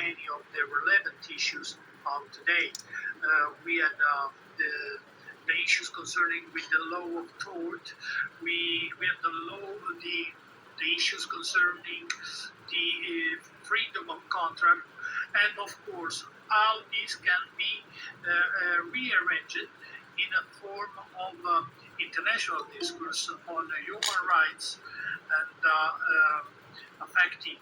many of the relevant issues of today. We had the issues concerning with the law of tort. We have the issues concerning the freedom of contract, and of course, how this can be rearranged in a form of international discourse on human rights and affecting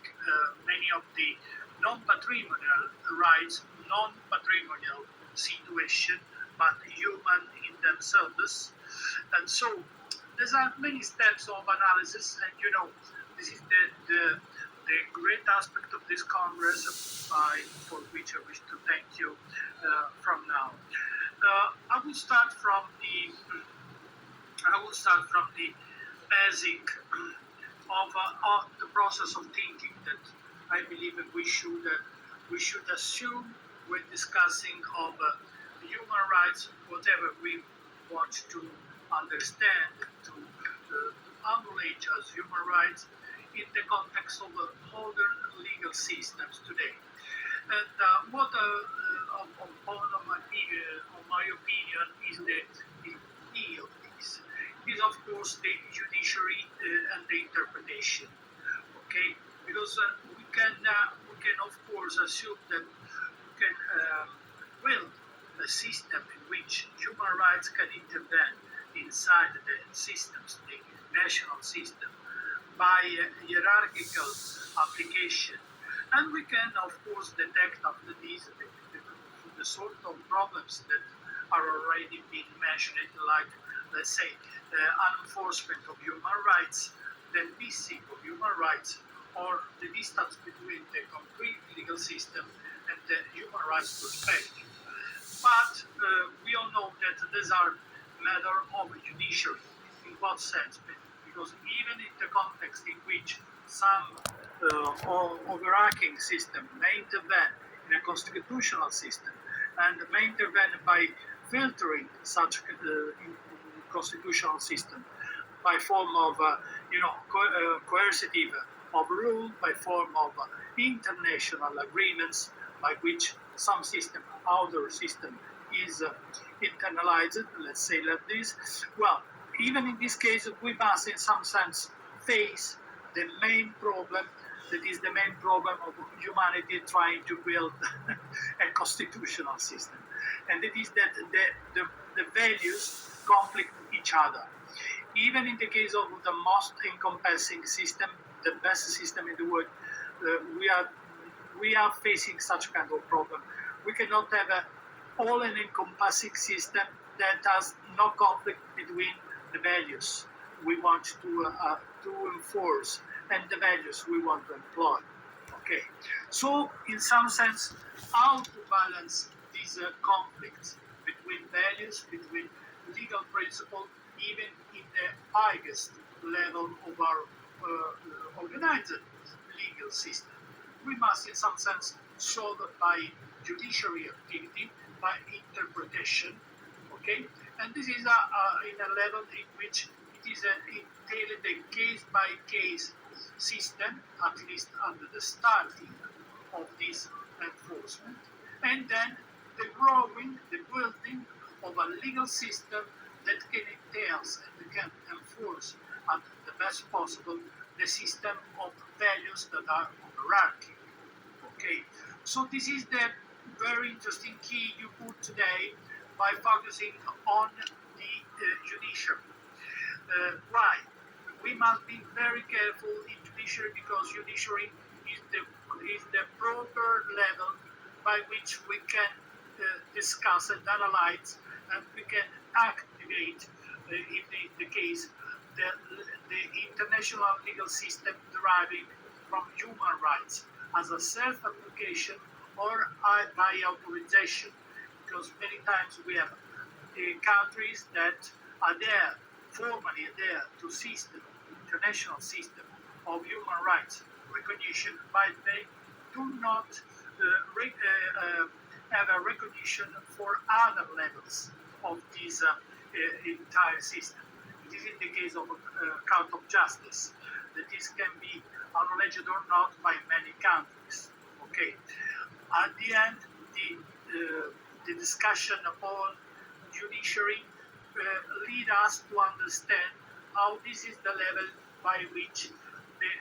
many of the non-patrimonial rights, non-patrimonial situation, but human in themselves. And so there are many steps of analysis, and this is the great aspect of this Congress, for which I wish to thank you from now. I will start from the basic of the process of thinking that I believe we should assume when discussing of human rights, whatever we want to understand, to acknowledge as human rights in the context of modern legal systems today. And what on my opinion is the key of this is of course the judiciary and the interpretation. Okay, because we can of course assume that we can build a system in which human rights can intervene inside the systems, the national system, by hierarchical application. And we can, of course, detect after this the sort of problems that are already being mentioned, like, let's say, unenforcement of human rights, the missing of human rights, or the distance between the concrete legal system and the human rights perspective. But we all know that these are matter of judiciary. In what sense? Because even in the context in which some overarching system may intervene in a constitutional system and may intervene by filtering such constitutional system by form of coercive of rule, by form of international agreements by which some system, other system is internalized, let's say like this. Well, even in this case, we must in some sense face the main problem, that is the main problem of humanity trying to build a constitutional system. And it is that the values conflict each other. Even in the case of the most encompassing system, the best system in the world, we are facing such kind of problem. We cannot have all an encompassing system that has no conflict between the values we want to enforce and the values we want to employ. Okay, so in some sense, how to balance these conflicts between values, between legal principle, even in the highest level of our organized legal system. We must, in some sense, solve by judiciary activity, by interpretation. Okay, and this is in a level in which it is entailed a case-by-case system, at least under the starting of this enforcement, and then the growing, the building of a legal system that can entail and can enforce at the best possible the system of values that are overarching. Okay, so this is the very interesting key you put today by focusing on the judiciary. Why? We must be very careful in judiciary because judiciary is the proper level by which we can discuss and analyze, and we can activate, in the case, the international legal system deriving from human rights as a self-application or by authorization, because many times we have countries that are there, formally adhere to system, international system of human rights recognition, but they do not have a recognition for other levels of this entire system. It is in the case of Court of Justice that this can be acknowledged or not by many countries. Okay, At the end, the discussion upon judiciary lead us to understand how this is the level by which the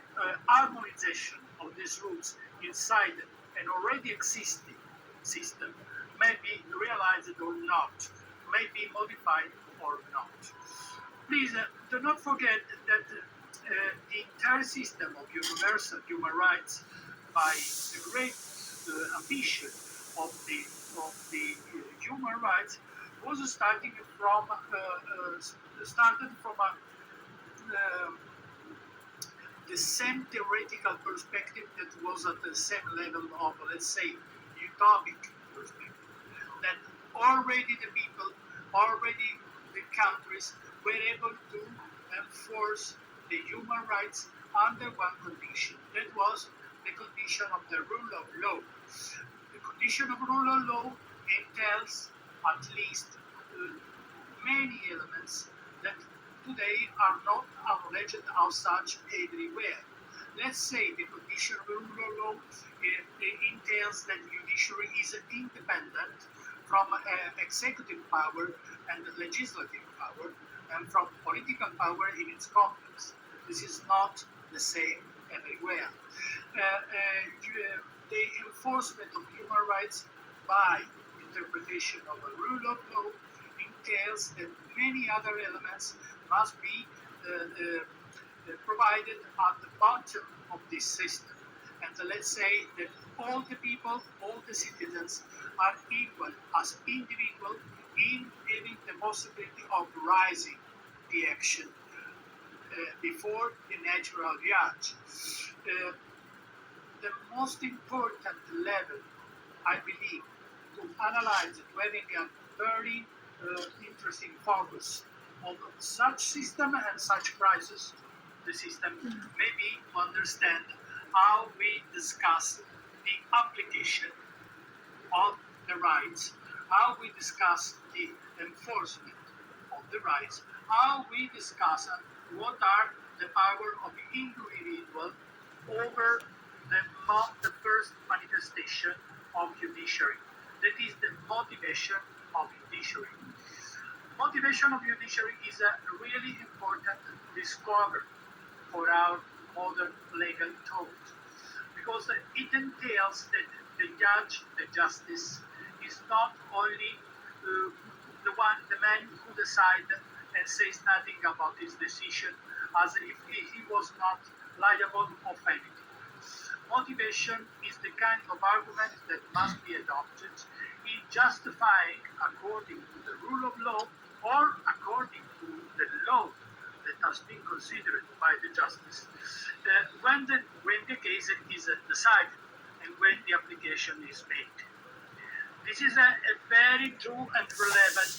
harmonization of these rules inside an already existing system may be realized or not, may be modified or not. Please do not forget that the entire system of universal human rights, by the great ambition of the human rights, was started from uh, the same theoretical perspective that was at the same level of, let's say, utopic perspective. That already the people, already the countries were able to enforce the human rights under one condition. That was the condition of the rule of law. The condition of rule of law entails at least many elements that today are not acknowledged as such everywhere. Let's say the condition of rule of law entails that the judiciary is independent from executive power and legislative power and from political power in its context. This is not the same everywhere. The enforcement of human rights by interpretation of a rule of law entails that many other elements must be provided at the bottom of this system. And let's say that all the people, all the citizens are equal as individuals in having the possibility of rising the action before the natural judge. The most important level, I believe, to analyze, to having a very interesting focus on such system and such crisis, the system, maybe to understand how we discuss the application of the rights, how we discuss the enforcement of the rights, how we discuss what are the power of the individual over the first manifestation of judiciary. That is the motivation of judiciary. Motivation of judiciary is a really important discovery for our modern legal thought, because it entails that the judge, the justice, is not only the man who decides and says nothing about his decision, as if he was not liable of anything. Motivation is the kind of argument that must be adopted in justifying according to the rule of law or according to the law that has been considered by the justice when the case is decided and when the application is made. This is a very true and relevant